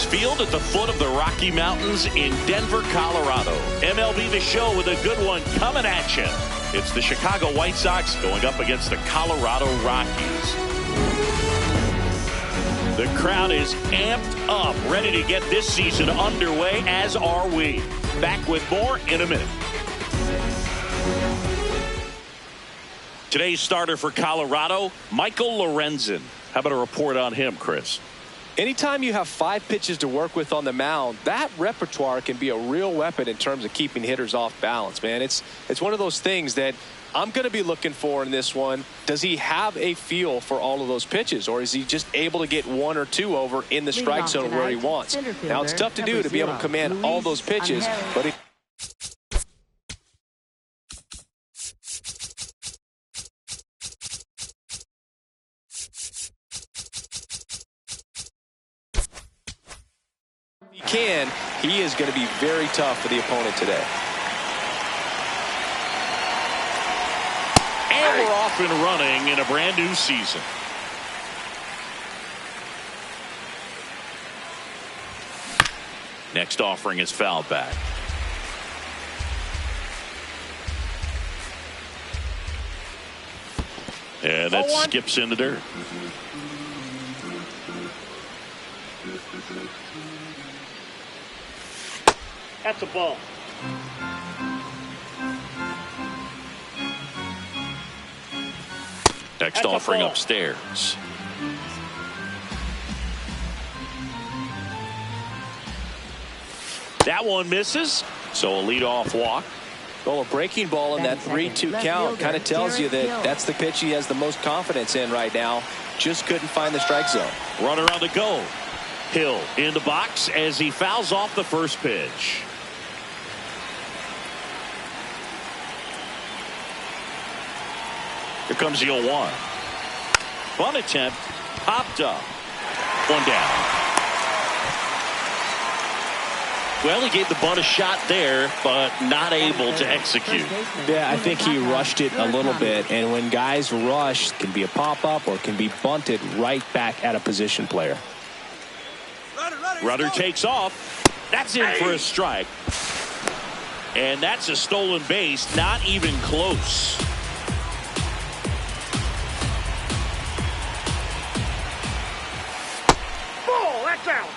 Field at the foot of the Rocky Mountains in Denver, Colorado. MLB The Show with a good one coming at you. It's the Chicago White Sox going up against the Colorado Rockies. The crowd is amped up, ready to get this season underway, as are we. Back with more in a minute. Today's starter for Colorado, Michael Lorenzen. How about a report on him, Chris? Anytime you have 5 pitches to work with on the mound, that repertoire can be a real weapon in terms of keeping hitters off balance, man. It's one of those things that I'm going to be looking for in this one. Does he have a feel for all of those pitches, or is he just able to get 1 or 2 over in the strike zone where he wants? Now, it's tough to do to be able to command all those pitches, but he is going to be very tough for the opponent today. And we're off and running in a brand new season. Next offering is fouled back. And that skips in the dirt. That's a ball. Next offering upstairs. That one misses, so a leadoff walk. Well, a breaking ball in that 3-2 count kind of tells you that that's the pitch he has the most confidence in right now. Just couldn't find the strike zone. Runner on the go. Hill in the box as he fouls off the first pitch. Here comes the 0-1. Bunt attempt. Popped up. 1 down. Well, he gave the bunt a shot there, but not able to execute. Yeah, I think he rushed it a little bit. And when guys rush, it can be a pop-up or can be bunted right back at a position player. Runner takes off. That's in for a strike. And that's a stolen base. Not even close. That's out.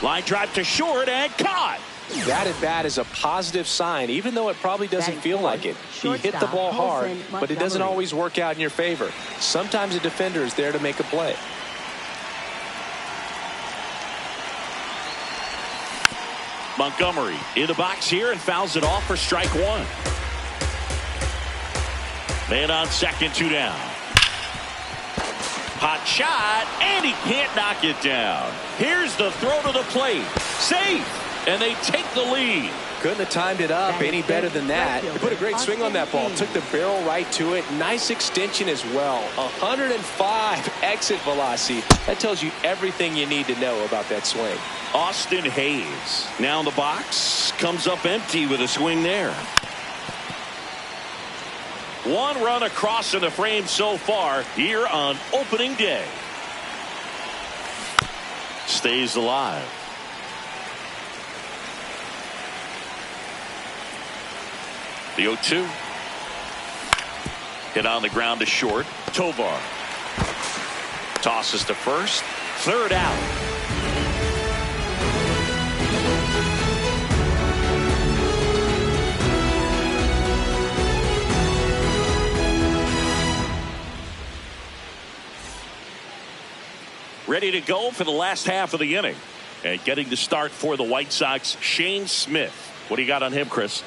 Line drive to short and caught. That at bat is a positive sign, even though it probably doesn't feel like it. He hit the ball hard, but it doesn't always work out in your favor. Sometimes a defender is there to make a play. Montgomery in the box here and fouls it off for strike 1. Man on second, 2 down. Hot shot, and he can't knock it down. Here's the throw to the plate. Safe, and they take the lead. Couldn't have timed it up any better than that. He put a great swing on that ball. Took the barrel right to it. Nice extension as well. 105 exit velocity. That tells you everything you need to know about that swing. Austin Hayes now in the box. Comes up empty with a swing there. 1 run across in the frame so far here on opening day. Stays alive. The 0-2. Hit on the ground to short. Tovar tosses to first. 3rd out. Ready to go for the last half of the inning. And getting the start for the White Sox, Shane Smith. What do you got on him, Chris?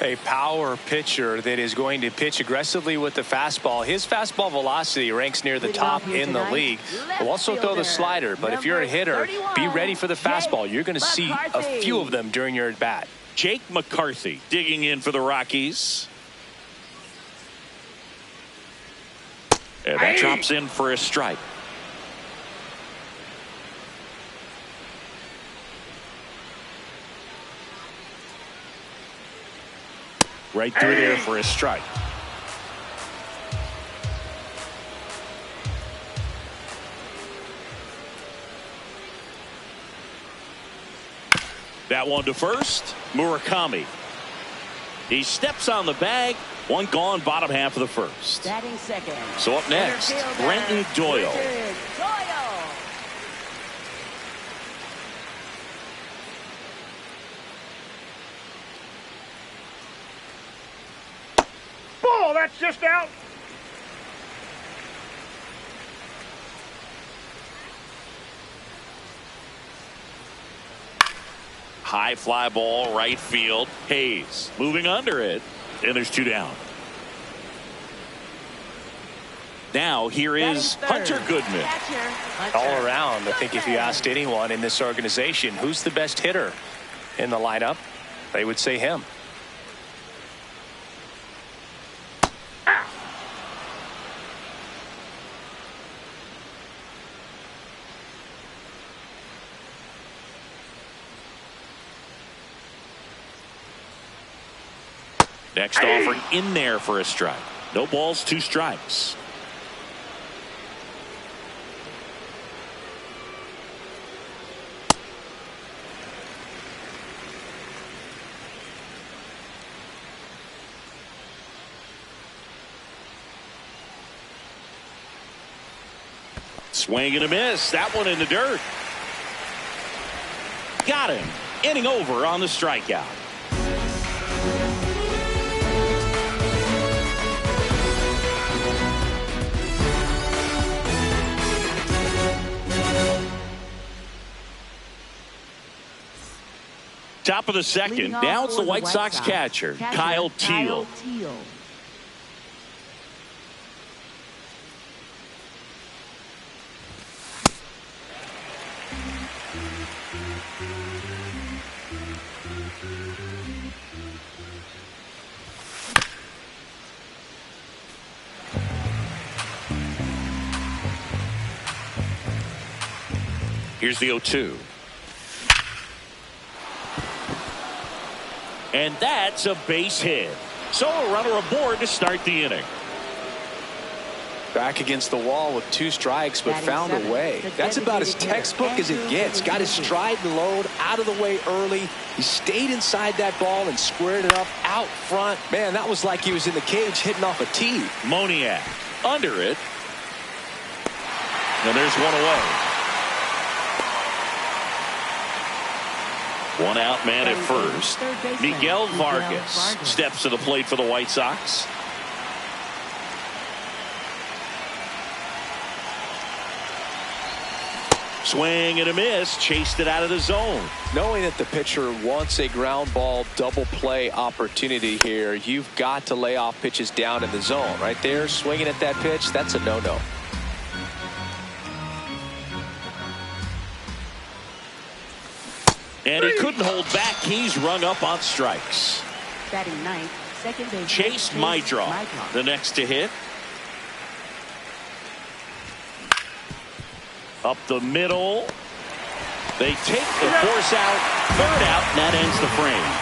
A power pitcher that is going to pitch aggressively with the fastball. His fastball velocity ranks near the top in the league. He'll also throw the slider, but if you're a hitter, be ready for the fastball. You're going to see a few of them during your at-bat. Jake McCarthy digging in for the Rockies. And that drops in for a strike. Right through there for a strike. That one to first. Murakami. He steps on the bag. One gone, bottom half of the first. Batting second. So up next, Brenton Doyle. Ball, that's just out. High fly ball, right field. Hayes moving under it. And there's two down. Now here is Hunter Goodman. All around, I think if you asked anyone in this organization who's the best hitter in the lineup, they would say him. Next offering in there for a strike. No balls, two strikes. Swing and a miss. That one in the dirt. Got him. Inning over on the strikeout. Top of the second. Now it's the White Sox catcher, Kyle Teal. Here's the 0-2. And that's a base hit. So a runner aboard to start the inning. Back against the wall with two strikes, but found a way. That's about as textbook as it gets. Got his stride and load out of the way early. He stayed inside that ball and squared it up out front. Man, that was like he was in the cage hitting off a tee. Moniak under it. And there's one away. One out man at first. Miguel Vargas steps to the plate for the White Sox. Swing and a miss. Chased it out of the zone. Knowing that the pitcher wants a ground ball double play opportunity here, you've got to lay off pitches down in the zone. Right there, swinging at that pitch, that's a no-no. And he couldn't hold back. He's rung up on strikes. Batting ninth, second base. Chase Maidron, the next to hit. Up the middle. They take the force out. Third out, and that ends the frame.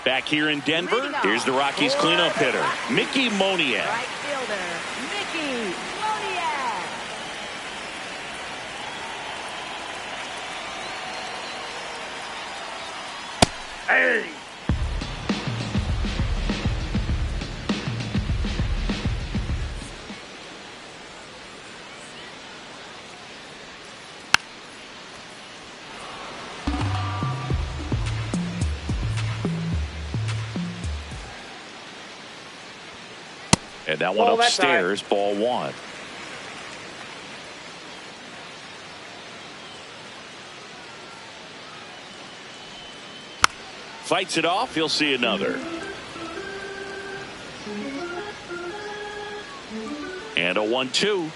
Back here in Denver, here's the Rockies cleanup hitter, Mickey Moniak. Right fielder, Mickey Moniak. Hey! And that one upstairs, ball one. Fights it off. He'll see another. And a 1-2.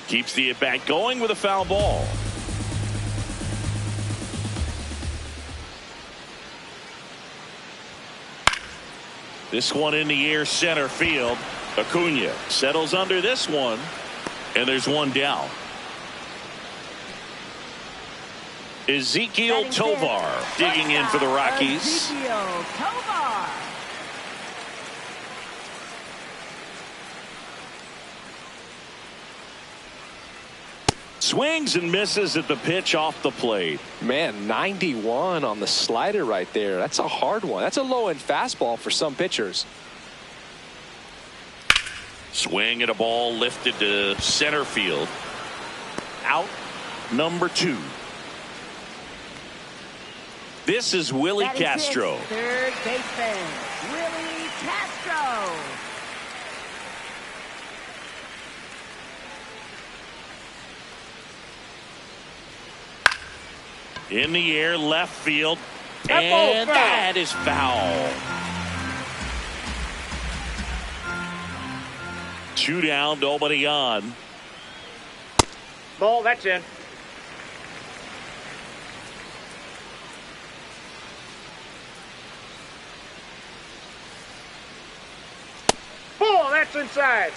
Keeps the at-bat going with a foul ball. This one in the air, center field. Acuna settles under this one, and there's one down. Ezekiel Tovar digging in for the Rockies. Ezekiel Tovar. Swings and misses at the pitch off the plate. Man, 91 on the slider right there. That's a hard one. That's a low-end fastball for some pitchers. Swing at a ball lifted to center field. Out number 2. This is Willie Castro. Third baseman, Willie Castro. In the air, left field, and that is foul. 2 down, nobody on. Ball, that's in. Ball, that's inside.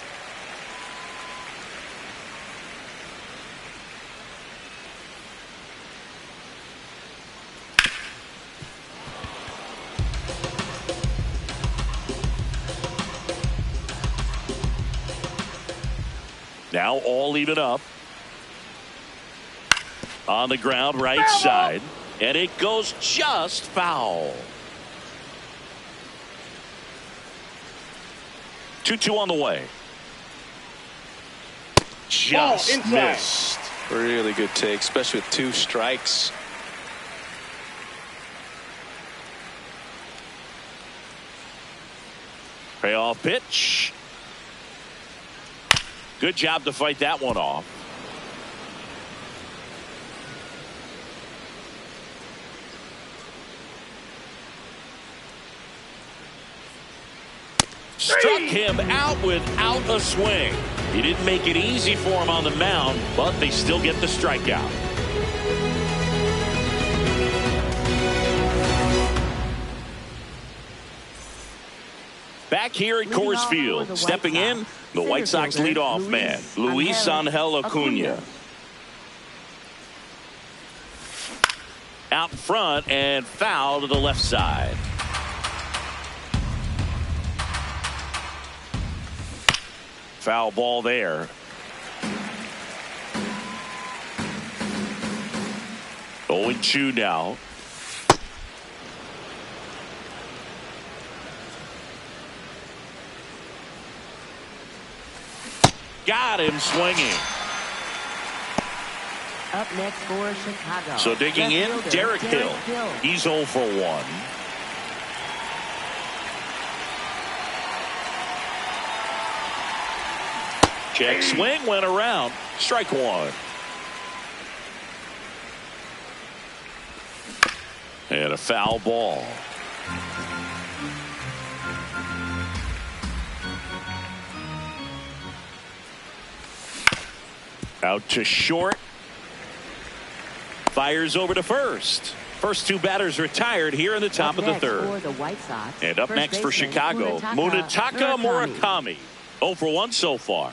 Now all even up. On the ground, right side. And it goes just foul. 2-2 on the way. Just missed. Really good take, especially with 2 strikes. Payoff pitch. Good job to fight that one off. Struck him out without a swing. He didn't make it easy for him on the mound, but they still get the strikeout. Back here at Coors Field, stepping in, the White Sox leadoff man, Luis Angel Acuna. Out front and foul to the left side. Foul ball there. 0-2 now. Got him swinging. Up next for Chicago. So digging in, Derek Hill. He's 0 for 1. Check swing, went around. Strike 1. And a foul ball. Out to short. Fires over to first. First 2 batters retired here in the top of the 3rd. For the White Sox, and up next for Chicago, Munetaka Murakami. 0 for 1 so far.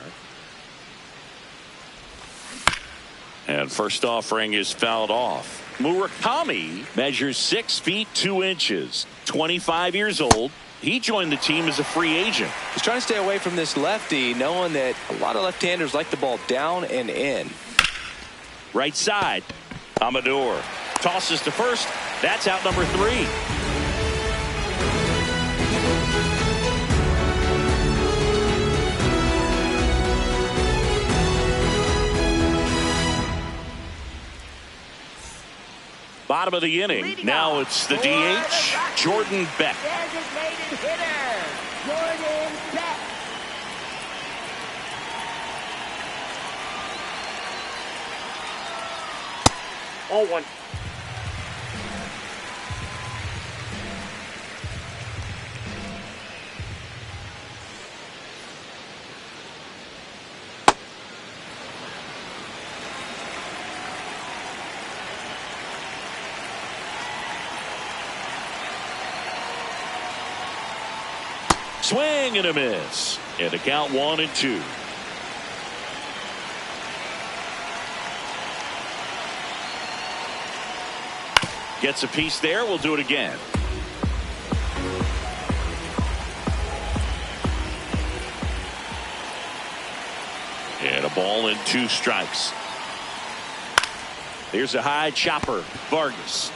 And first offering is fouled off. Murakami measures 6 feet 2 inches. 25 years old. He joined the team as a free agent. He's trying to stay away from this lefty, knowing that a lot of left-handers like the ball down and in. Right side. Amador tosses to first. That's out number 3. Bottom of the inning. Now it's the DH, Jordan Beck. Designated hitter, Jordan Beck. All 1. Swing and a miss. And the count 1-2. Gets a piece there. We'll do it again. And a ball and 2 strikes. Here's a high chopper. Vargas.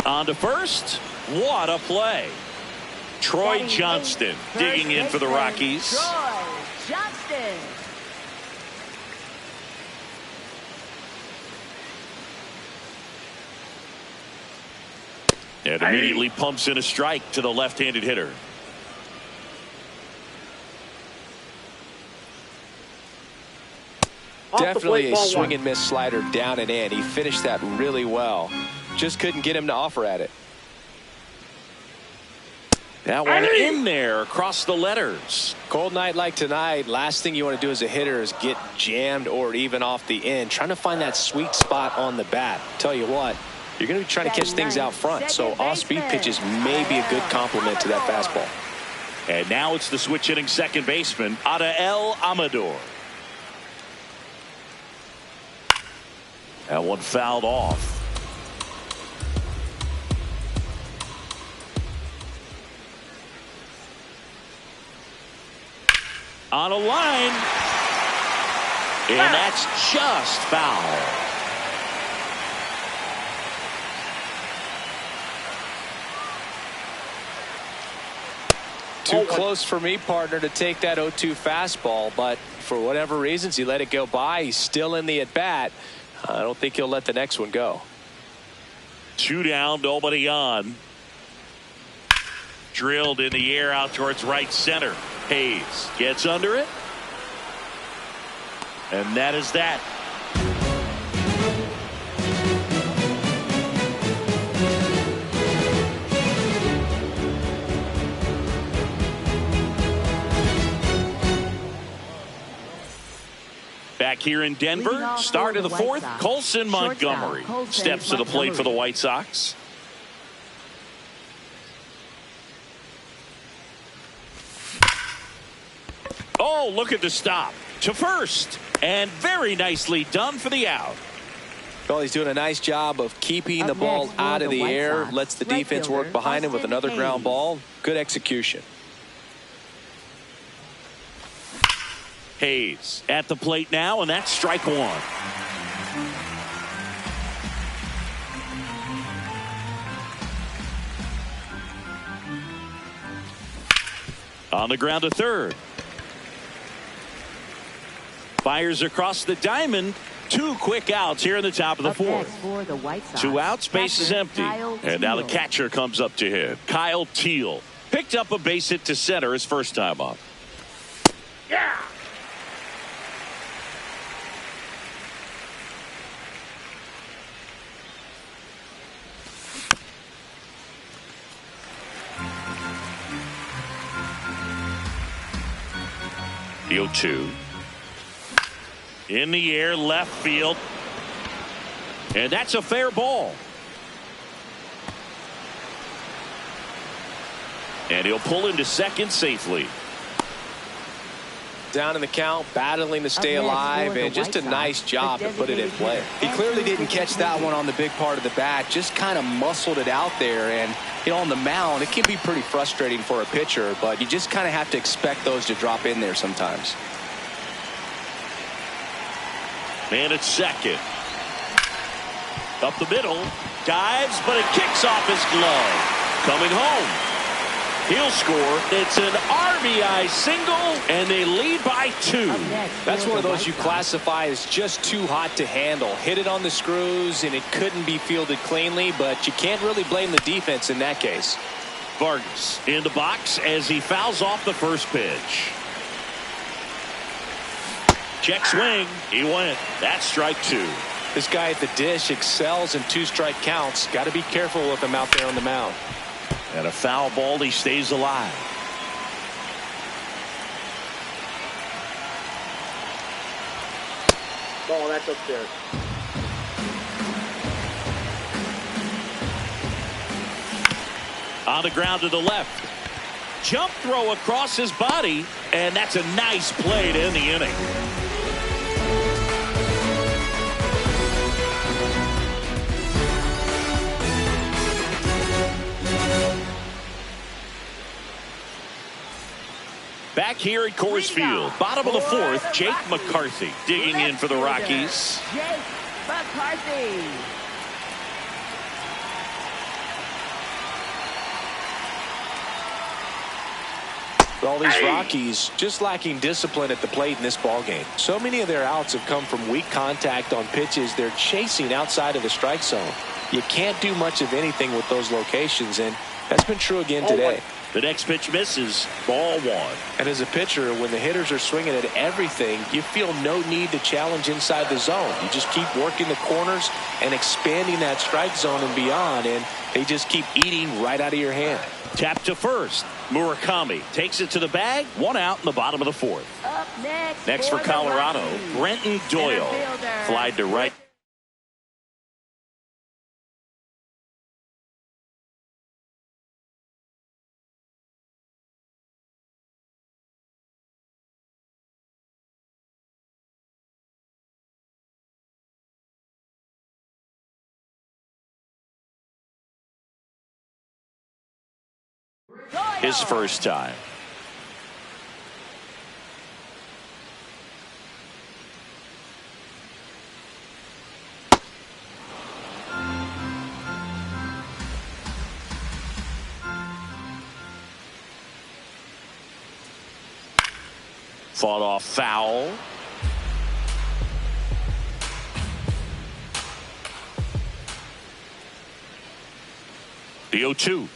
On to first. What a play. Troy Johnston digging in for the Rockies. Troy Johnston. And immediately pumps in a strike to the left-handed hitter. Definitely a swing and miss slider down and in. He finished that really well. Just couldn't get him to offer at it. That one in there across the letters. Cold night like tonight, last thing you want to do as a hitter is get jammed or even off the end. Trying to find that sweet spot on the bat. Tell you what, you're going to be trying to catch things out front, so off-speed pitches may be a good complement to that fastball. And now it's the switch-hitting second baseman, Adael Amador. That one fouled off. On a line. And that's just foul. Too close for me, partner, to take that 0-2 fastball, but for whatever reasons, he let it go by. He's still in the at-bat. I don't think he'll let the next one go. 2 down, nobody on. Drilled in the air out towards right center. Hayes gets under it. And that is that. Back here in Denver, start of the 4th, Colson Montgomery steps to the plate for the White Sox. Oh, look at the stop to first, and very nicely done for the out. Well, he's doing a nice job of keeping the ball out of the air, lets the defense work behind him with another ground ball. Good execution. Hayes at the plate now, and that's strike 1. On the ground to third. Fires across the diamond. 2 quick outs here in the top of the 4th. 2 outs, base is empty. And now the catcher comes up to hit. Kyle Teal picked up a base hit to center his first time up. Yeah. The 0-2. In the air, left field. And that's a fair ball. And he'll pull into second safely. Down in the count, battling to stay alive, and just a nice job to put it in play. He clearly didn't catch that one on the big part of the bat, just kind of muscled it out there. And, you know, on the mound, it can be pretty frustrating for a pitcher, but you just kind of have to expect those to drop in there sometimes. Man at second. Up the middle. Dives, but it kicks off his glove. Coming home. He'll score. It's an RBI single, and they lead by 2. That's one of those you classify as just too hot to handle. Hit it on the screws, and it couldn't be fielded cleanly, but you can't really blame the defense in that case. Vargas in the box as he fouls off the first pitch. Check swing. He went. That's strike 2. This guy at the dish excels in 2-strike counts. Got to be careful with him out there on the mound. And a foul ball, he stays alive. Ball, that's upstairs. On the ground to the left. Jump throw across his body, and that's a nice play to end the inning. back here at Coors Field. Bottom of the fourth, Jake McCarthy digging in for the Rockies. Jake McCarthy. All these Rockies just lacking discipline at the plate in this ballgame. So many of their outs have come from weak contact on pitches they're chasing outside of the strike zone. You can't do much of anything with those locations, and that's been true again today. The next pitch misses. Ball one. And as a pitcher, when the hitters are swinging at everything, you feel no need to challenge inside the zone. You just keep working the corners and expanding that strike zone and beyond, and they just keep eating right out of your hand. Tap to first. Murakami takes it to the bag. One out in the bottom of the fourth. Up next. Next for Colorado, Rockies. Brenton Doyle. Infielder. Fly to right. His first time. Fought off foul. The 0-2.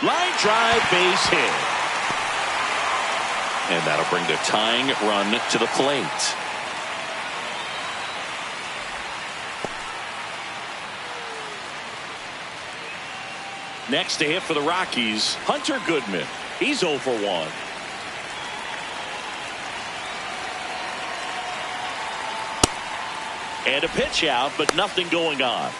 Line drive, base hit. And that'll bring the tying run to the plate. Next to hit for the Rockies, Hunter Goodman. He's 0 for 1. And a pitch out, but nothing going on.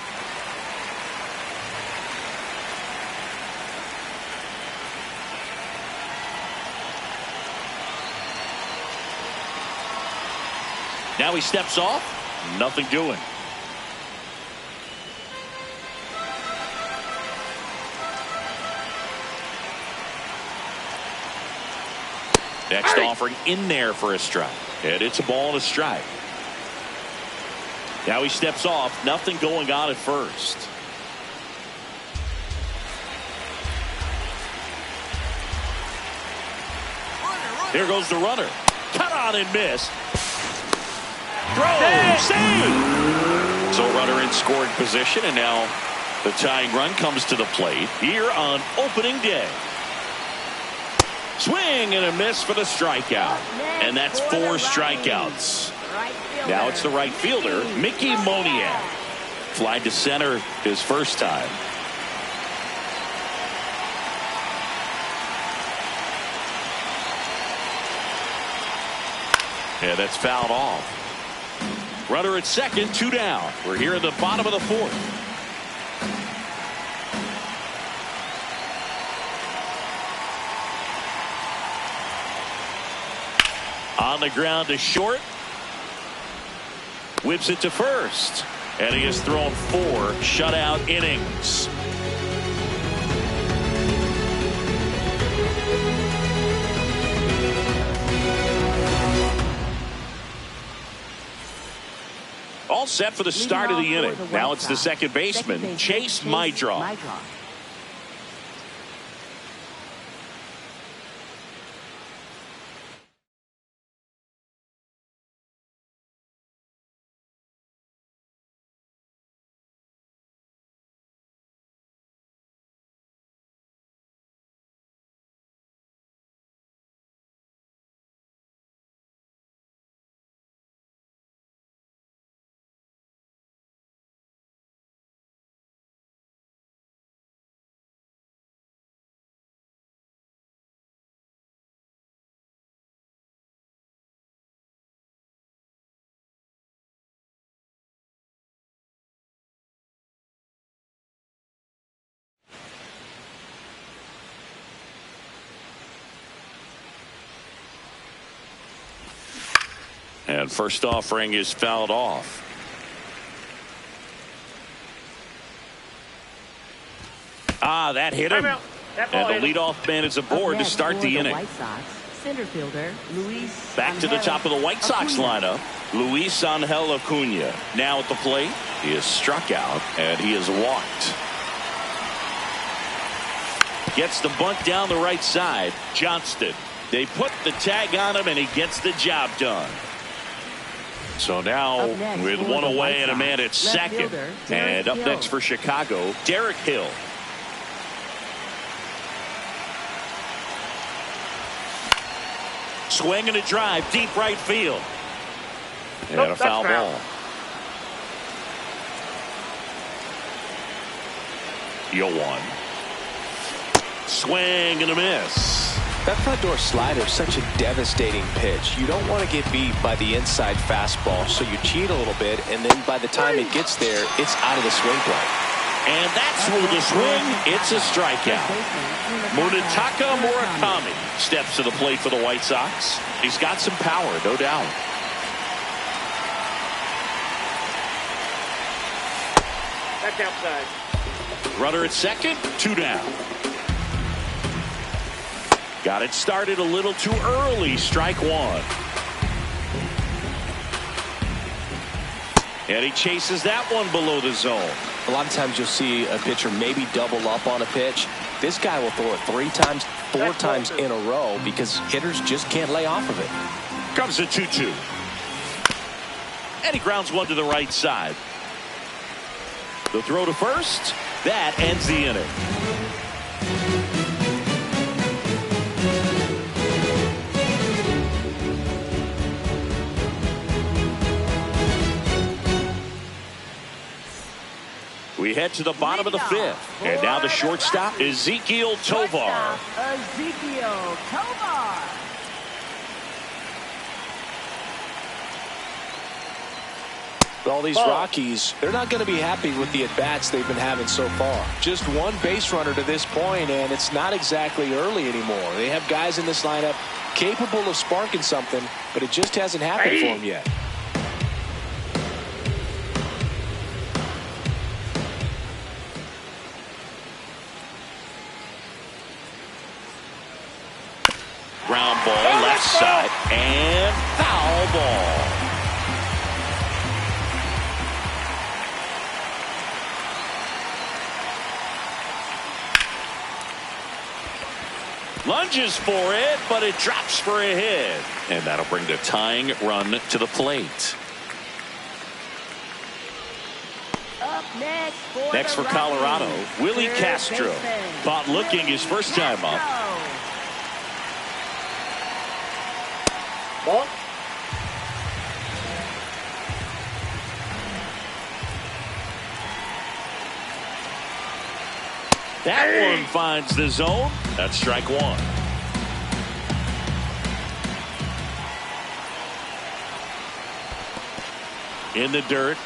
Now he steps off. Nothing doing. Next offering in there for a strike. And it's a ball and a strike. Now he steps off. Nothing going on at first. Here goes the runner. Cut on and miss. Throw. Save. So runner in scoring position, and now the tying run comes to the plate here on opening day. Swing and a miss for the strikeout. And that's 4 strikeouts. Now it's the right fielder, Mickey Moniak. Fly to center his first time. Yeah, that's fouled off. Runner at second, 2 down. We're here in the bottom of the fourth. On the ground to short. Whips it to first. And he has thrown 4 shutout innings. All set for the start of the inning. Now it's the second baseman, Chase Meidroth. And first offering is fouled off. That hit him. And the leadoff man is aboard to start the inning. White Sox, center fielder Luis Back to the top of the White Sox lineup. Luis Angel Acuna. Now at the plate. He is struck out and he is walked. Gets the bunt down the right side. Johnston. They put the tag on him and he gets the job done. So now with one away and a man at second. And up next for Chicago, Derek Hill. Swing and a drive, deep right field. And a foul ball. 0-1. Swing and a miss. That front door slider is such a devastating pitch. You don't want to get beat by the inside fastball, so you cheat a little bit, and then by the time it gets there, it's out of the swing plane. And that's through the swing. It's a strikeout. Munetaka Murakami steps to the plate for the White Sox. He's got some power, no doubt. That's outside. Runner at second, 2 down. Got it started a little too early. Strike 1. And he chases that one below the zone. A lot of times you'll see a pitcher maybe double up on a pitch. This guy will throw it 3 times, 4 times in a row because hitters just can't lay off of it. Comes a 2-2. And he grounds one to the right side. The throw to first. That ends the inning. We head to the bottom of the 5th. And now the shortstop, Ezekiel Tovar. Ezekiel Tovar. All these Rockies, they're not going to be happy with the at-bats they've been having so far. Just one base runner to this point, and it's not exactly early anymore. They have guys in this lineup capable of sparking something, but it just hasn't happened for them yet. Ground ball, left side, and foul ball. Lunges for it, but it drops for a hit. And that'll bring the tying run to the plate. Up next Next for Colorado, Willie Castro. Caught looking his first time up. Ball. That one finds the zone. That's strike 1. In the dirt.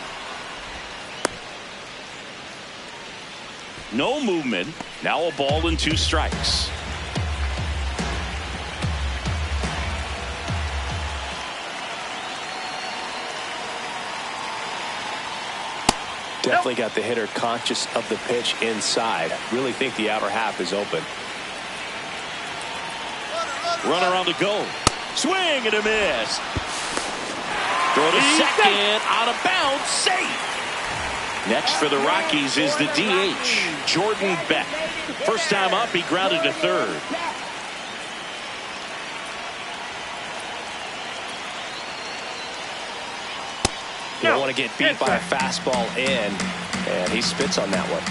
No movement. Now a ball and 2 strikes. Definitely got the hitter conscious of the pitch inside. Really think the outer half is open. Runner on the go. Swing and a miss. Throw to second. Out of bounds. Safe. Next for the Rockies is the DH, Jordan Beck. First time up, he grounded to third. You don't want to get beat by a fastball in, and he spits on that one.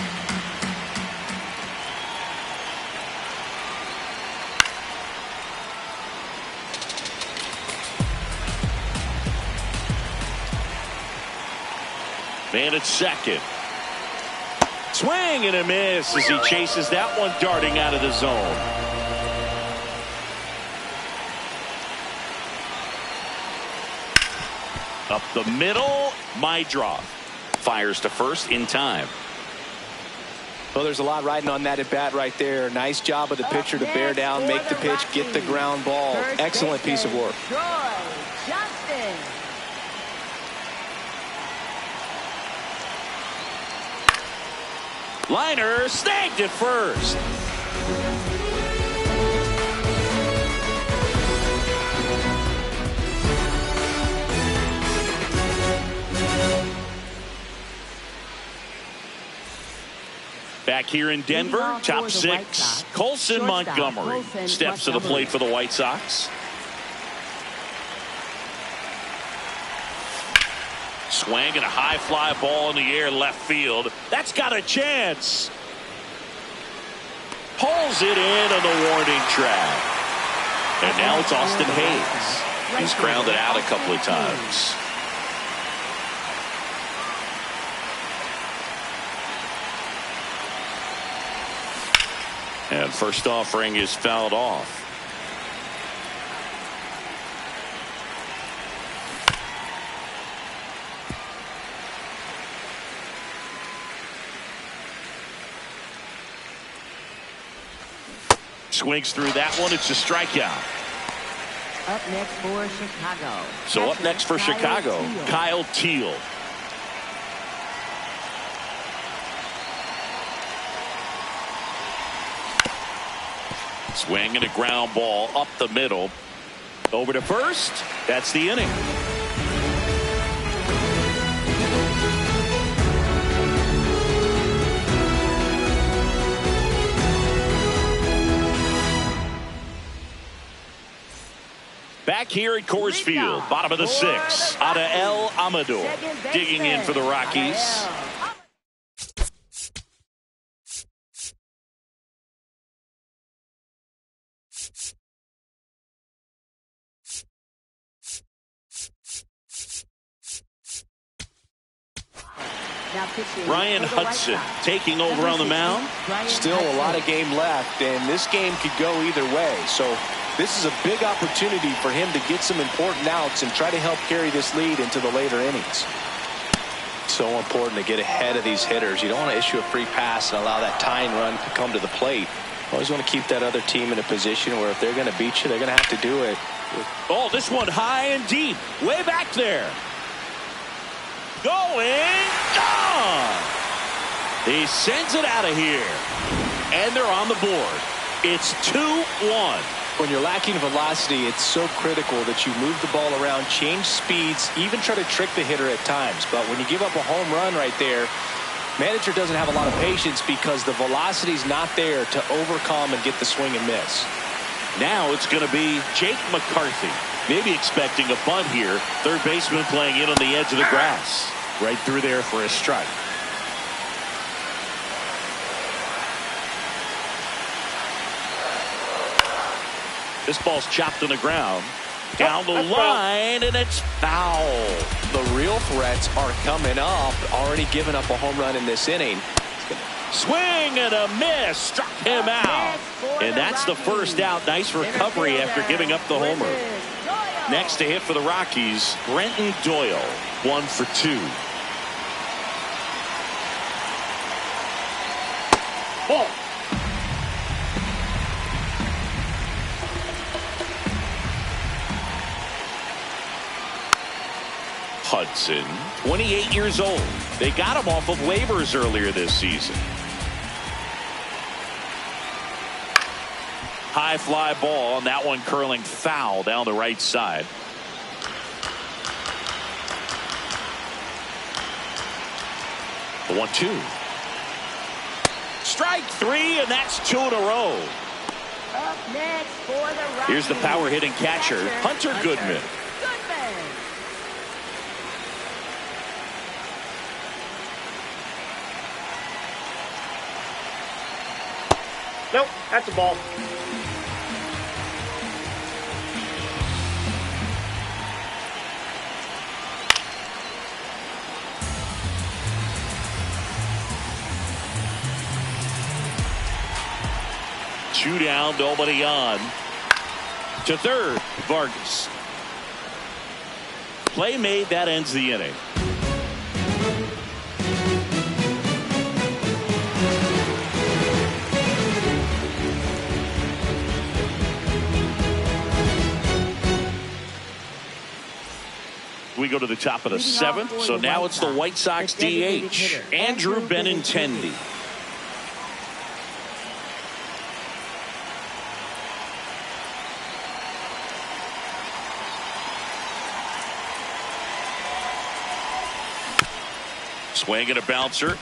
Man at second. Swing and a miss as he chases that one darting out of the zone. Up the middle, Mydroff fires to first in time. Well, there's a lot riding on that at bat right there. Nice job of the pitcher to bear down, make the pitch, get the ground ball. Excellent piece of work. Johnston. Liner snagged at first. Back here in Denver, top six, Colson Montgomery steps to the plate for the White Sox. Swing and a high fly ball in the air left field. That's got a chance. Pulls it in on the warning track. And now it's Austin Hayes. He's grounded out a couple of times. And first offering is fouled off. Swings through that one. It's a strikeout. Up next for Chicago. So up next for Chicago, Kyle Teal. Swing and a ground ball up the middle. Over to first. That's the inning. Back here at Coors Field, bottom of the sixth, Adael Amador digging in for the Rockies. Ryan Hudson taking over on the mound. Still a lot of game left, and this game could go either way. So this is a big opportunity for him to get some important outs and try to help carry this lead into the later innings. So important to get ahead of these hitters. You don't want to issue a free pass and allow that tying run to come to the plate. Always want to keep that other team in a position where if they're going to beat you, they're going to have to do it. Oh, this one high and deep, way back there. Going, gone. He sends it out of here, and they're on the board. It's 2-1. When you're lacking velocity, it's so critical that you move the ball around, change speeds, even try to trick the hitter at times. But when you give up a home run right there, manager doesn't have a lot of patience because the velocity's not there to overcome and get the swing and miss. Now it's going to be Jake McCarthy. Maybe expecting a bunt here. Third baseman playing in on the edge of the grass. Right through there for a strike. This ball's chopped on the ground. Down the line, and it's foul. The real threats are coming up. Already given up a home run in this inning. Swing and a miss. Struck him out. And that's the first out. Nice recovery after giving up the homer. Next to hit for the Rockies, Brenton Doyle. 1 for 2. Ball. Hudson, 28 years old. They got him off of waivers earlier this season. High fly ball, and that one curling foul down the right side. The 1-2. Strike 3, and that's 2 in a row. Up next for the Rockies. Here's the power hitting catcher, Hunter Goodman. Nope, that's a ball. Two down, nobody on. To third, Vargas. Play made, that ends the inning. We go to the top of the seventh, so now it's the White Sox DH, Andrew Benintendi. Swing and a bouncer.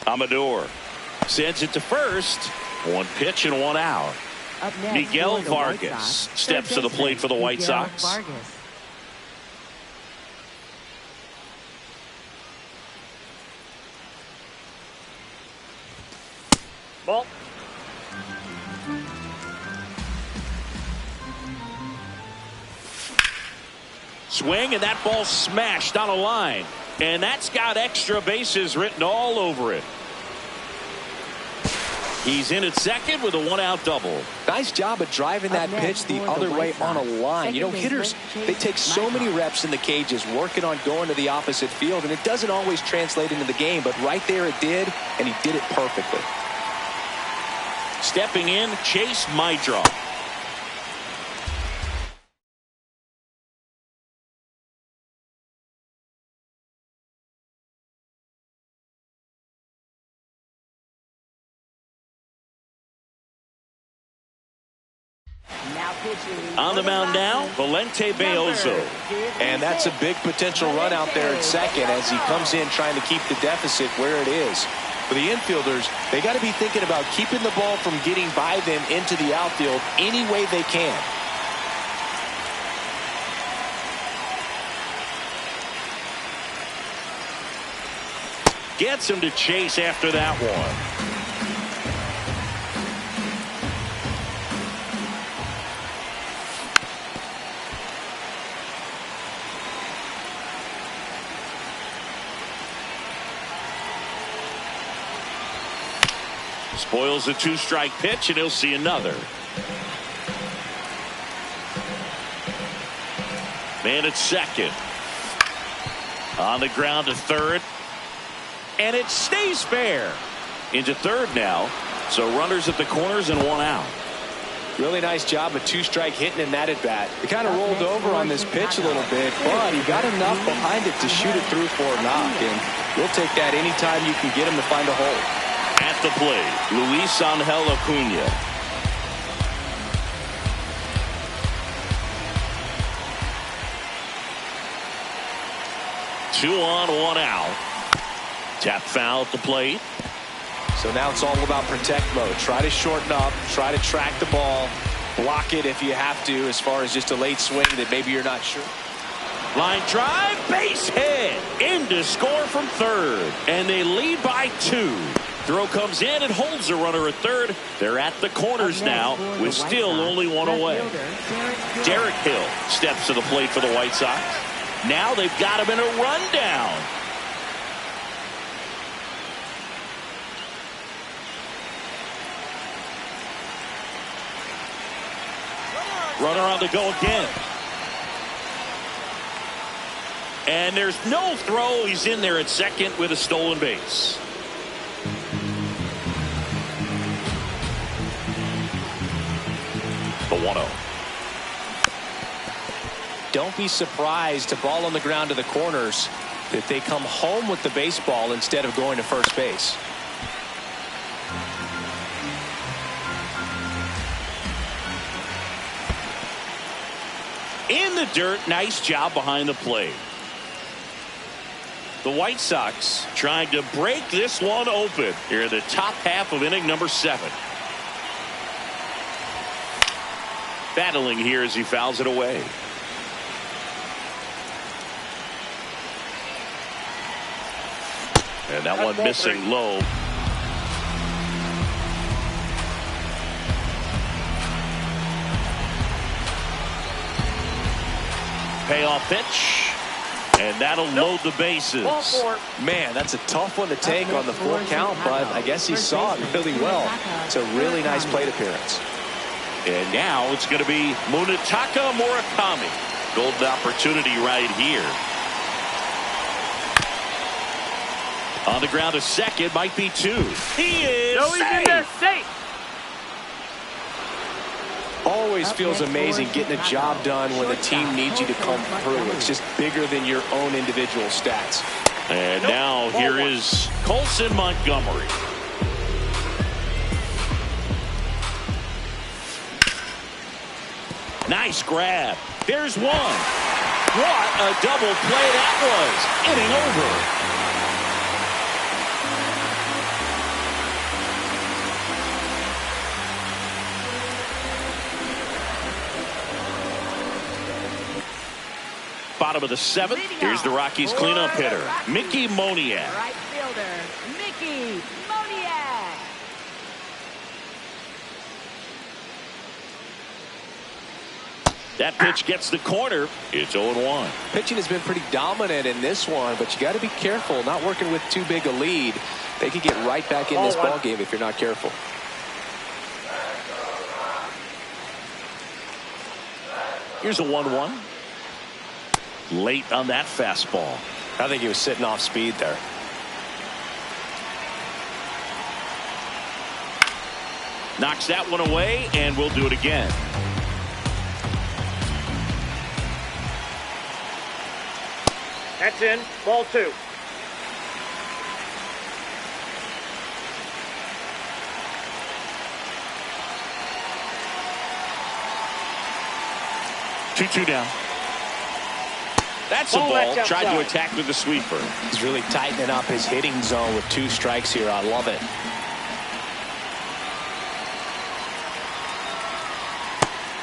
Amador sends it to first. One pitch and one out. Up next Miguel for the White Vargas Sox, steps to the third plate for the White Miguel Sox. Vargas. Ball. Swing, and that ball smashed on a line. And that's got extra bases written all over it. He's in at second with a one-out double. Nice job of driving that pitch the other way on a line. You know, hitters, they take so many reps in the cages working on going to the opposite field, and it doesn't always translate into the game, but right there it did, and he did it perfectly. Stepping in, Chase Mydra. Now pitching On the mound now, Valente Beozo. And that's a big potential run out there at second as he comes in trying to keep the deficit where it is. For the infielders, they got to be thinking about keeping the ball from getting by them into the outfield any way they can. Gets him to chase after that one. Spoils a two-strike pitch, and he'll see another. Man at second. On the ground to third. And it stays fair. Into third now. So runners at the corners and one out. Really nice job of two-strike hitting in that at-bat. He kind of rolled over on this pitch a little bit, but he got enough behind it to shoot it through for a knock. And you'll take that anytime you can get him to find a hole. At the plate, Luis Angel Acuna. Two on, one out. Tap foul at the plate. So now it's all about protect mode. Try to shorten up, try to track the ball, block it if you have to, as far as just a late swing that maybe you're not sure. Line drive, base hit, in to score from third, and they lead by 2. Throw comes in and holds the runner at third. They're at the corners now with still only one away. Derek Hill steps to the plate for the White Sox. Now they've got him in a rundown. Runner on the go again. And there's no throw. He's in there at second with a stolen base. The 1-0. Don't be surprised to ball on the ground to the corners that they come home with the baseball instead of going to first base. In the dirt, nice job behind the plate. The White Sox trying to break this one open here in the top half of inning number 7. Battling here as he fouls it away. And that one missing low. Payoff pitch. And that'll load the bases. Man, that's a tough one to take on the full count, but I guess he saw it really well. It's a really nice plate appearance. And now it's going to be Munetaka Murakami. Golden opportunity right here. On the ground to second, might be 2. He is No, he's in there safe. Always feels amazing getting a job done when the team needs you to come through. It's just bigger than your own individual stats. And now here is Colson Montgomery. Nice grab. There's one. What a double play that was. Inning over. bottom of the 7th. Here's the Rockies cleanup hitter, Mickey Moniak. Right fielder, Mickey Moniak. That pitch gets the corner. It's 0-1. Pitching has been pretty dominant in this one, but you got to be careful. Not working with too big a lead. They could get right back in this ball game if you're not careful. Here's a 1-1. Late on that fastball. I think he was sitting off speed there. Knocks that one away, and we'll do it again. That's in. Ball 2. Two down. That's a ball. Tried to attack with the sweeper. He's really tightening up his hitting zone with 2 strikes here. I love it.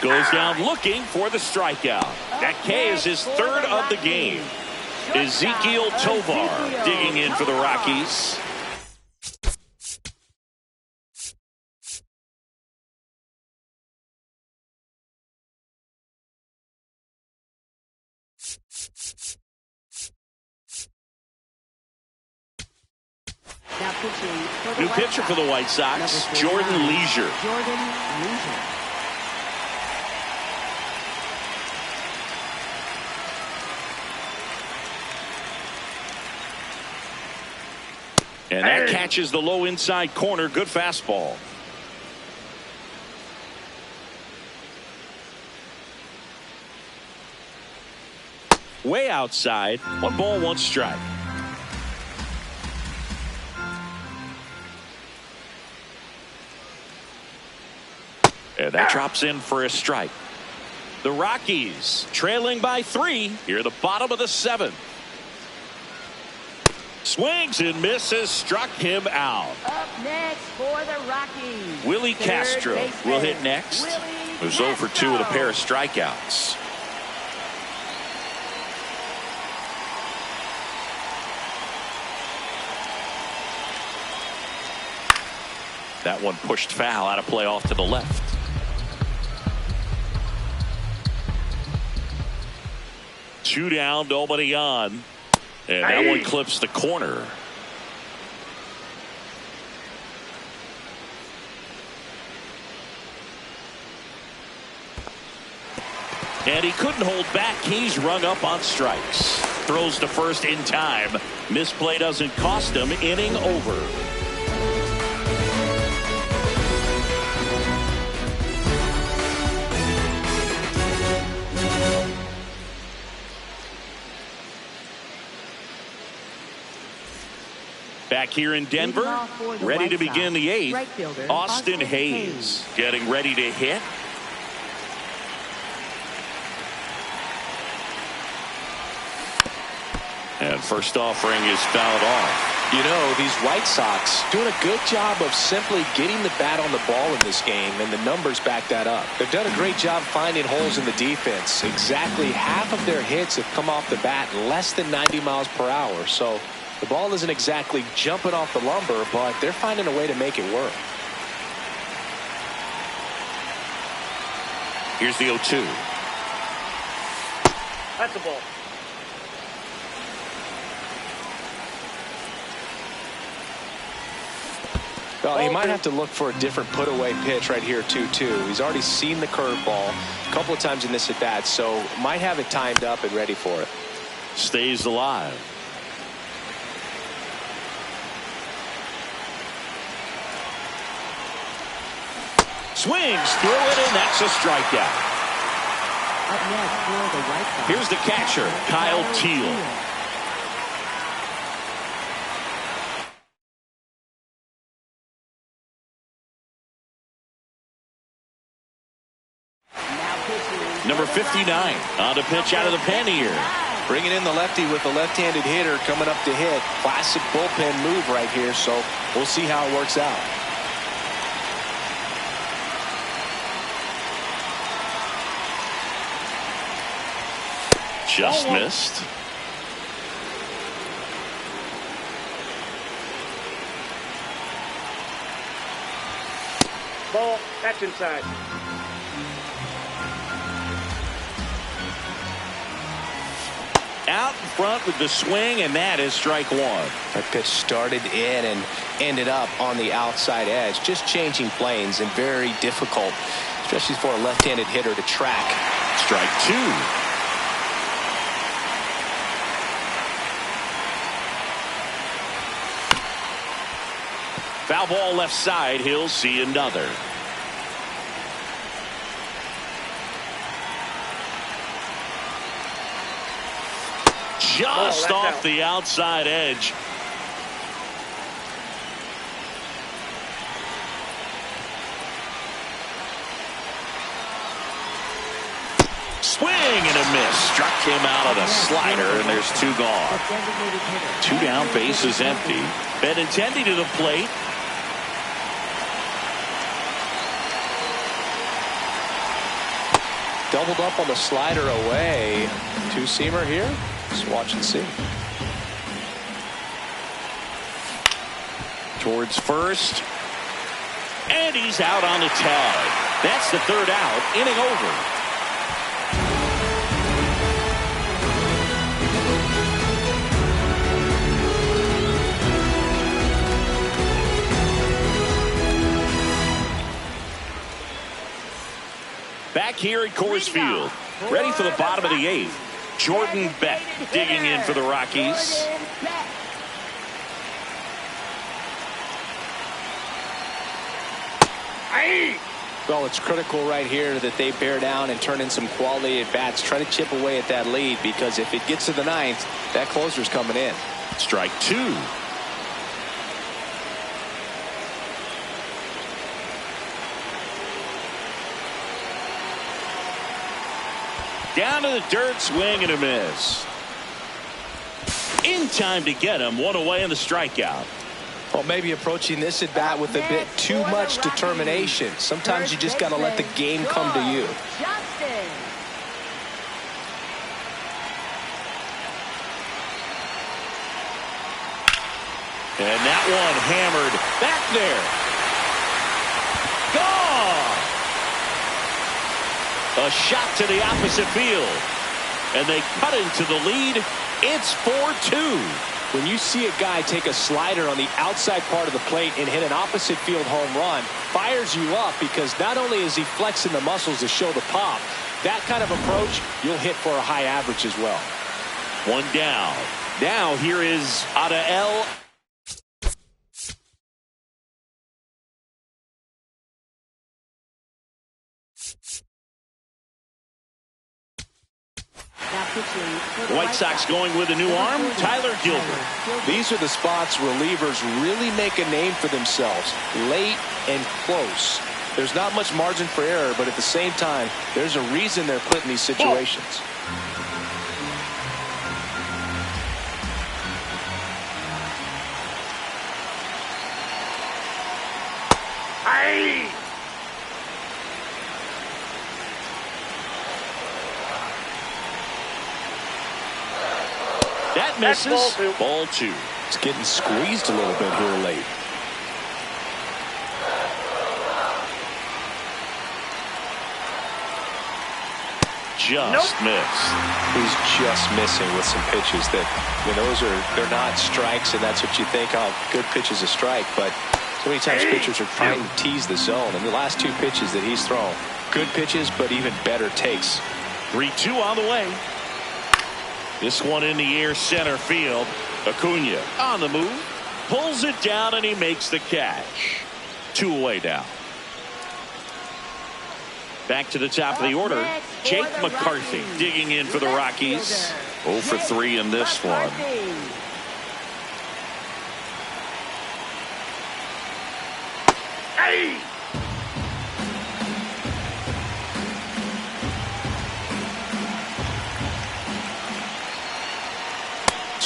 Goes down looking for the strikeout. That K is his 3rd of the game. Ezekiel Tovar digging in for the Rockies. New pitcher for the White Sox, Jordan Leisure. And that catches the low inside corner. Good fastball. Way outside. 1 ball, 1 strike. And that drops in for a strike. The Rockies trailing by 3 here at the bottom of the 7th. Swings and misses, struck him out. Up next for the Rockies, Willie Castro will hit next. It was 0 for 2 with a pair of strikeouts. That one pushed foul, out of play off to the left. Two down, nobody on. And that one clips the corner. And he couldn't hold back. He's rung up on strikes. Throws to first in time. Misplay doesn't cost him. Inning over. Back here in Denver, ready to begin the 8th, Austin Hayes getting ready to hit. And first offering is fouled off. You know, these White Sox doing a good job of simply getting the bat on the ball in this game, and the numbers back that up. They've done a great job finding holes in the defense. Exactly half of their hits have come off the bat less than 90 miles per hour. So the ball isn't exactly jumping off the lumber, but they're finding a way to make it work. Here's the 0-2. That's a ball. Well, he might have to look for a different put-away pitch right here, 2-2. He's already seen the curveball a couple of times in this at-bat, so might have it timed up and ready for it. Stays alive. Swings through it, and that's a strikeout. Up next for the White Sox, Here's the catcher, Kyle Teal. Number 59 on to pitch out of the pen here. Bringing in the lefty with the left-handed hitter coming up to hit. Classic bullpen move right here, so we'll see how it works out. Just missed. Ball. That's inside. Out in front with the swing, and that is strike one. That pitch started in and ended up on the outside edge. Just changing planes and very difficult, especially for a left-handed hitter to track. Strike two. Foul ball left side. He'll see another. Just off the outside edge. Swing and a miss. Struck him out of the slider, and there's two gone. Two down, base is empty. Benintendi to the plate. Doubled up on the slider away. Two-seamer here. Just watch and see. Towards first. And he's out on the tag. That's the third out. Inning over. Back here at Coors Field, ready for the bottom of the eighth. Jordan Beck digging in for the Rockies. Well, it's critical right here that they bear down and turn in some quality at bats. Try to chip away at that lead, because if it gets to the ninth, that closer's coming in. Strike two. Down to the dirt, swing and a miss. In time to get him, one away in the strikeout. Well, maybe approaching this at bat with a bit too much determination. Sometimes you just got to let the game come to you. And that one hammered back there. Gone. A shot to the opposite field. And they cut into the lead. It's 4-2. When you see a guy take a slider on the outside part of the plate and hit an opposite field home run, fires you up, because not only is he flexing the muscles to show the pop, that kind of approach, you'll hit for a high average as well. One down. Now here is Adael. White Sox going with a new arm, Tyler Gilbert. These are the spots relievers really make a name for themselves, late and close. There's not much margin for error, but at the same time, there's a reason they're put in these situations. That misses. Ball two. It's getting squeezed a little bit here late. Just missed. He's just missing with some pitches that, they're not strikes, and that's what you think, oh, good pitch is a strike, but so many times pitchers are trying to tease the zone, and the last two pitches that he's thrown, good pitches, but even better takes. 3-2 on the way. This one in the air, center field. Acuna on the move, pulls it down, and he makes the catch. 2 away now. Back to the top of the order, Jake McCarthy digging in for the Rockies. 0 for 3 in this one.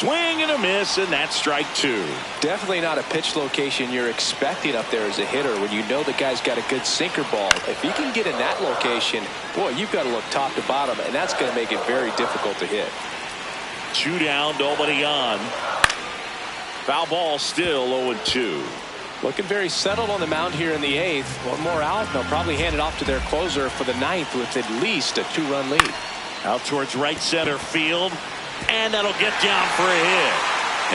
Swing and a miss, and that's strike two. Definitely not a pitch location you're expecting up there as a hitter when you know the guy's got a good sinker ball. If he can get in that location, boy, you've got to look top to bottom, and that's going to make it very difficult to hit. 2 down, nobody on. Foul ball, still 0-2. Looking very settled on the mound here in the 8th. One more out, and they'll probably hand it off to their closer for the 9th with at least a 2-run lead. Out towards right center field, and that'll get down for a hit.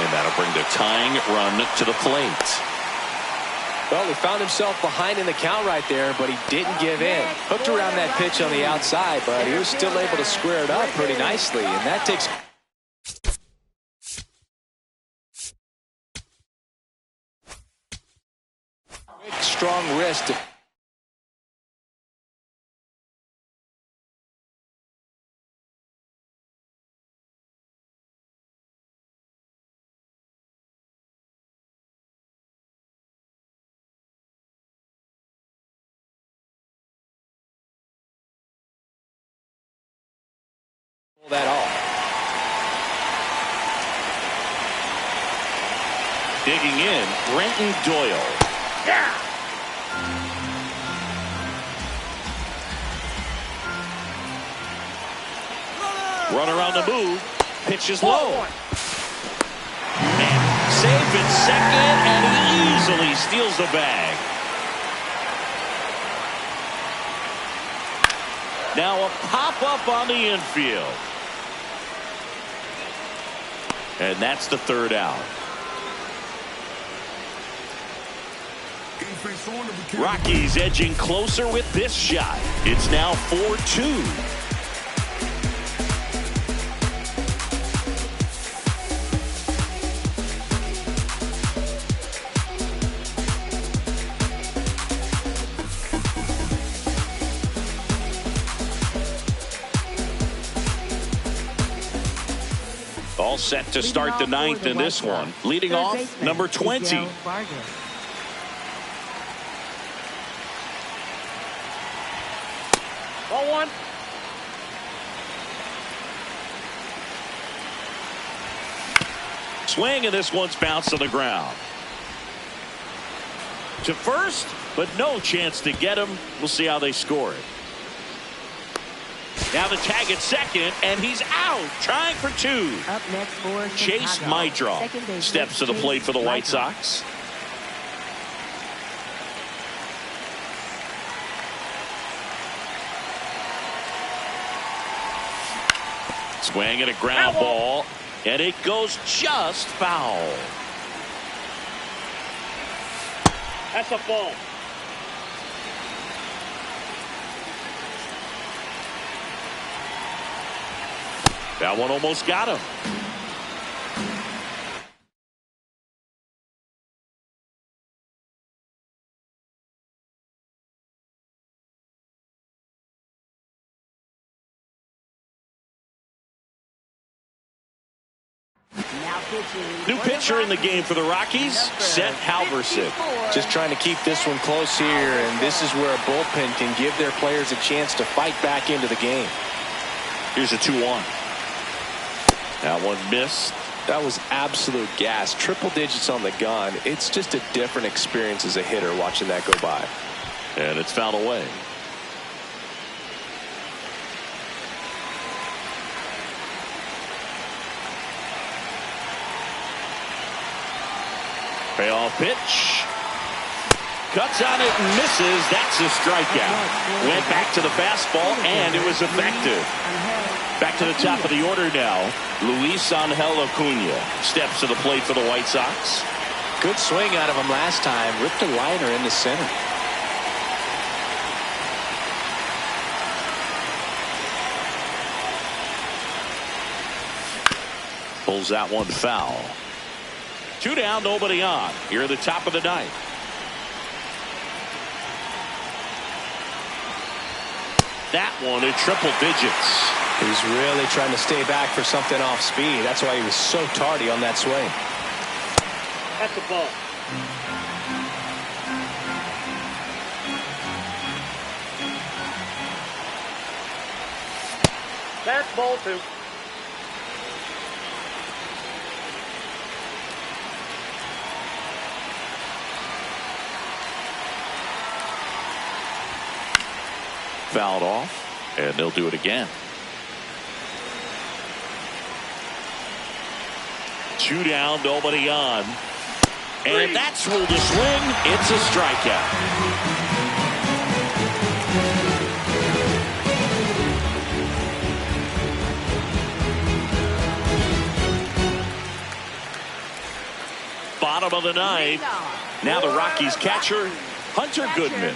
And that'll bring the tying run to the plate. Well, he found himself behind in the count right there, but he didn't give in. Hooked around that pitch on the outside, but he was still able to square it up pretty nicely, and that takes... strong wrist. Pull that off. Digging in, Brenton Doyle. Yeah. Runner on the move. Pitch is low. And safe at second, and he easily steals the bag. Now a pop-up on the infield. And that's the 3rd out. Rockies edging closer with this shot. It's now 4-2. All set to start the 9th in this one. Leading off, number 20. Ball 1. Swing, and this one's bounced on the ground. To first, but no chance to get him. We'll see how they score it. Now the tag at second, and he's out, trying for 2. Up next for Chase Mydroff steps to the plate for the White Sox. Swing and a ground ball, and it goes just foul. That's a ball. That one almost got him. New pitcher in the game for the Rockies, Seth Halverson. Just trying to keep this one close here, and this is where a bullpen can give their players a chance to fight back into the game. Here's a 2-1. That one missed. That was absolute gas. Triple digits on the gun. It's just a different experience as a hitter watching that go by. And it's fouled away. Payoff pitch. Cuts on it and misses. That's a strikeout. Went back to the fastball, and it was effective. Back to the top of the order now. Luis Angel Acuna steps to the plate for the White Sox. Good swing out of him last time. Ripped a liner in the center. Pulls that one foul. 2 down, nobody on. Here at the top of the 9th. That one in triple digits. He's really trying to stay back for something off speed. That's why he was so tardy on that swing. That's a ball. That's ball 2. Fouled off, and they'll do it again. 2 down, nobody on. And that's ruled a swing. It's a strikeout. Bottom of the ninth. Now the Rockies catcher, Hunter Goodman.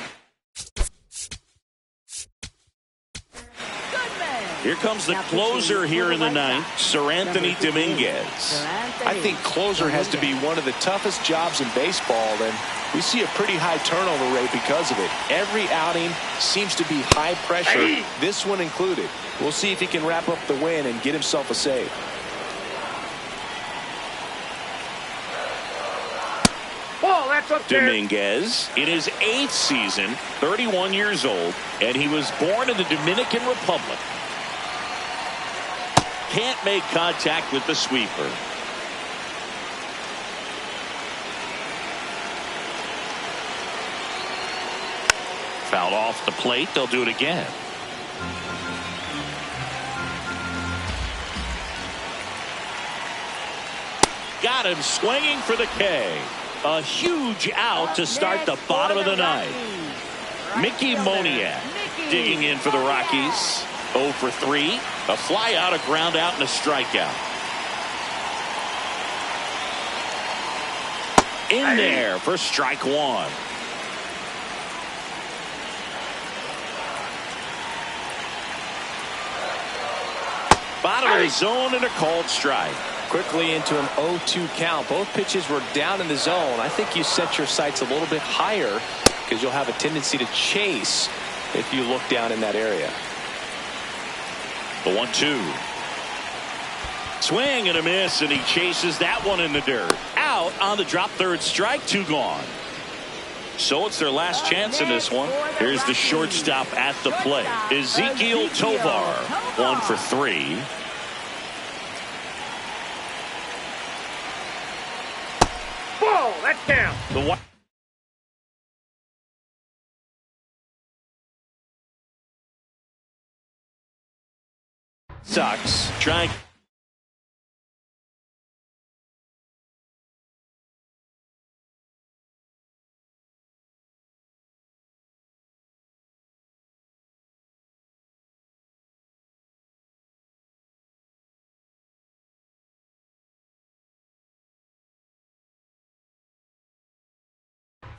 Here comes the closer here in the ninth, Sir Anthony Dominguez. I think closer has to be one of the toughest jobs in baseball, and we see a pretty high turnover rate because of it. Every outing seems to be high pressure, this one included. We'll see if he can wrap up the win and get himself a save. Dominguez in his 8th season, 31 years old, and he was born in the Dominican Republic. Can't make contact with the sweeper. Fouled off the plate. They'll do it again. Got him swinging for the K. A huge out to start the bottom of the ninth. Mickey Moniak digging in for the Rockies. 0 for 3. A fly out, a ground out, and a strikeout. In there for strike 1. Bottom of the zone and a called strike. Quickly into an 0-2 count. Both pitches were down in the zone. I think you set your sights a little bit higher because you'll have a tendency to chase if you look down in that area. The 1-2. Swing and a miss, and he chases that one in the dirt. Out on the drop, third strike, 2 gone. So it's their last chance in this one. Here's the shortstop at the plate. Ezekiel Tovar, 1 for 3. Ball, that's down. The White Sox trying.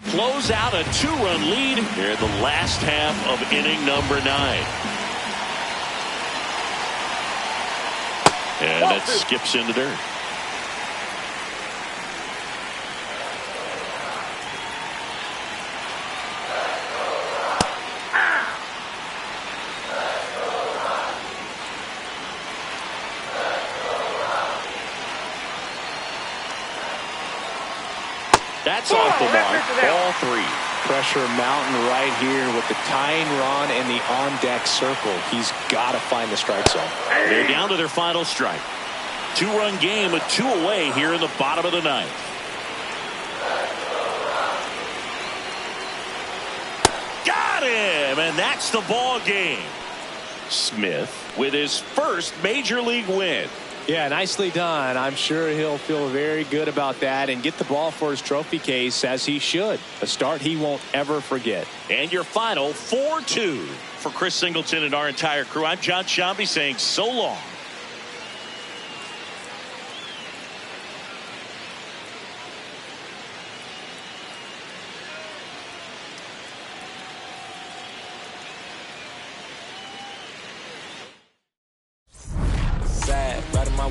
Close out a 2-run lead here in the last half of inning number 9. And that skips in the dirt. That's off the mark. Ball 3. Pressure mountain right here with the tying run and the on-deck circle. He's got to find the strike zone. They're down to their final strike. 2-run game with 2 away here in the bottom of the 9th. Got him, and that's the ball game. Smith with his first major league win. Yeah, nicely done. I'm sure he'll feel very good about that and get the ball for his trophy case, as he should. A start he won't ever forget. And your final 4-2 for Chris Singleton and our entire crew. I'm John Shambi saying so long.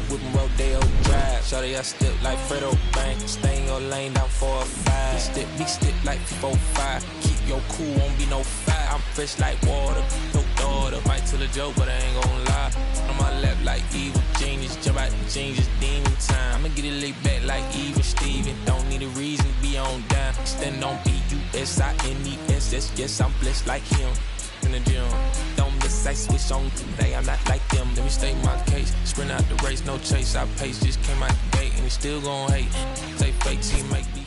Whip and Rodeo Drive. Shorty, I step like Fredo Bank. Stay in your lane down 4 or 5. Big step like 4-5. Keep your cool, won't be no fire. I'm fresh like water, no daughter. Might tell a joke, but I ain't gon' lie. On my lap like evil genius. Jump out the jeans, just demon time. I'ma get it laid back like evil Steven. Don't need a reason to be on down. Stand on B-U-S-I-N-E-S-S. Yes, I'm blessed like him. In the gym, don't miss, I switch on today. I'm not like them. Let me state my case. Sprint out the race, no chase. I pace, just came out the gate and he still gon' hate. Say fake team, make me.